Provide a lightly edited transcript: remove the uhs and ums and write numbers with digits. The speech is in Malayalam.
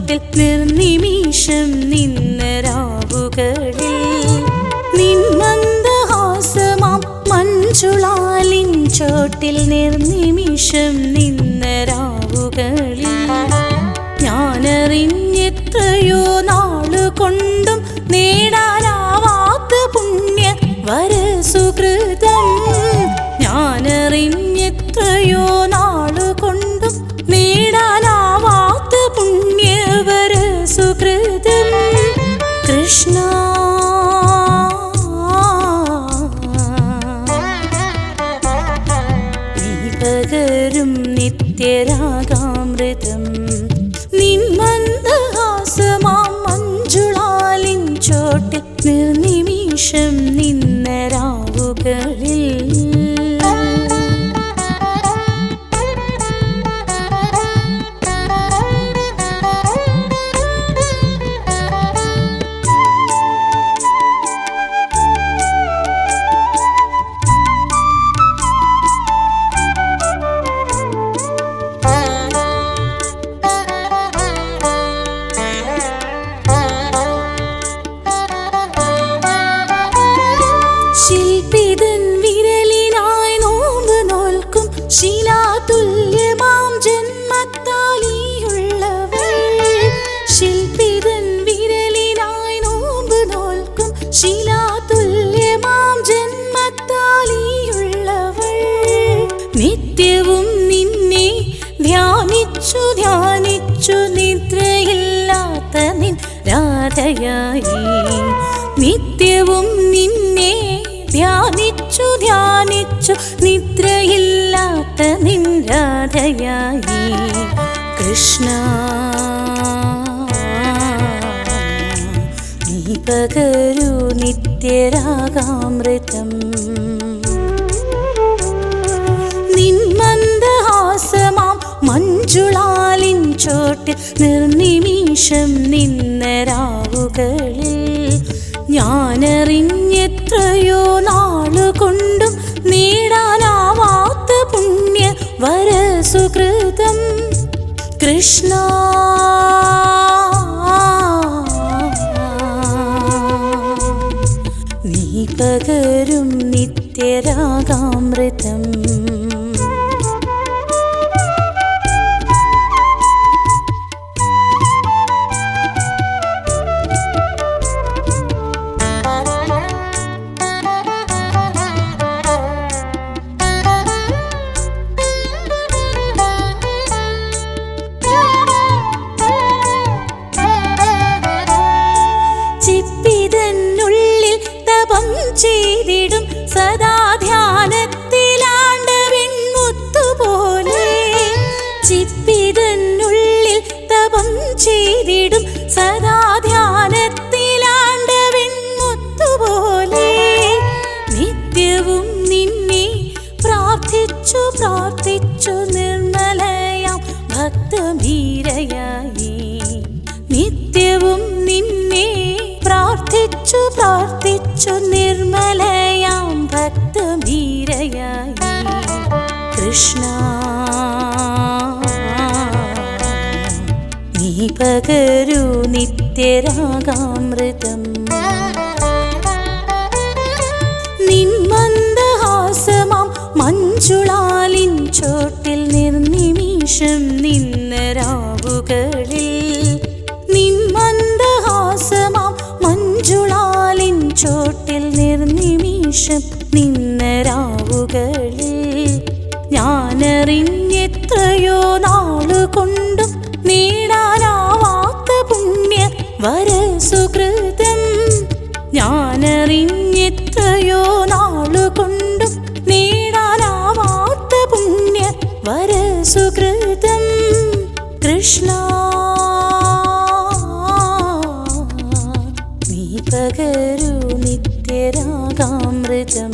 ചോട്ടിൽ നിർനിമിഷം നിന്ന രാവുകളിൽ നിൻ മന്ദഹാസമാം മഞ്ജുളാലിൻ ചോട്ടിൽ നിർനിമിഷം നിന്ന രാവുകളിൽ ഞാനറിഞ്ഞെത്രയോ നാളുകൊണ്ടും നേടാനാവാത്ത പുണ്യ വരസുകൃതം ഞാനറിഞ്ഞെത്രയോ നാളുകൊണ്ടും നേടാനാവാത്ത പുണ്യവരസുകൃതം കൃഷ്ണ നീ പകരും നിത്യരാഗാമൃതം നിൻ മന്ദഹാസമാം മഞ്ജുളാലിൻ ചോട്ടിൽ നിർനിമിഷം നിന്ന രാവുകളിൽ ശില്പിതൻ വിരലിനായി നോമ്പ് നോൽക്കും ശിലാതുല്യമാം ജന്മത്താലിയുള്ളവൾ ശില്പിതൻ വിരലിനായി നോമ്പ് നോൽക്കും ശിലാതുല്യമാം ജന്മത്താലിയുള്ളവൾ നിത്യവും നിന്നെ ധ്യാനിച്ചു ധ്യാനിച്ചു നിദ്രയില്ലാത്ത നിൻ രാധയായി നിത്യവും നിന്നെ ധ്യാനിച്ചു ധ്യാനിച്ചു നിദ്രയില്ലാത്ത നിൻ രാധയായി കൃഷ്ണ നീ പകരൂ നിത്യരാഗാമൃതം നിൻ മന്ദഹാസമാം മഞ്ജുളാലിൻ ചോട്ടിൽ നിർനിമിഷം നിന്ന രാവുകളിൽ ഞാനറിഞ്ഞെത്രയോ നാളുകൊണ്ടും നേടാനാവാത്ത പുണ്യ വരസുകൃതം കൃഷ്ണ നീ പകരും നിത്യരാഗാമൃതം ചിപ്പിതന്നുള്ളിൽ തപം ചെയ്തിടും സദാ ധ്യാനത്തിലാണ്ടവൻ മുത്തുപോലെ ചിപ്പിതന്നുള്ളിൽ തപം ചെയ്തിടും സദാ ധ്യാനത്തിലാണ്ടവൻ മുത്തുപോലെ നിത്യവും നിന്നെ പ്രാർത്ഥിച്ചു പ്രാർത്ഥിച്ചു നിർമ്മലയാം ഭക്തമീരയായി നിത്യവും നിന്നെ പ്രാർത്ഥിച്ചു പ്രാർത്ഥിച്ചു നിർമ്മലയാം ഭക്തമീരയായി കൃഷ്ണ നീ പകരൂ നിത്യരാഗാമൃതം നിൻ മന്ദഹാസമാം മഞ്ജുളാലിൻ ചോട്ടിൽ നിർനിമിഷം നിന്ന രാവുകളിൽ നിൻ മന്ദഹാസമാം മഞ്ജുളാലിൻ ചോട്ടിൽ നിർനിമിഷം നിന്ന രാവുകളിൽ ഞാനറിഞ്ഞെത്രയോ നാളുകൊണ്ടും നേടാനാവാത്ത പുണ്യ വരസുകൃതം ഞാനറിഞ്ഞെത്രയോ നാളുകൊണ്ടും നേടാനാവാത്ത പുണ്യ വരസുകൃതം കൃഷ്ണ നീ പകരൂ നിത്യരാഗാമൃതം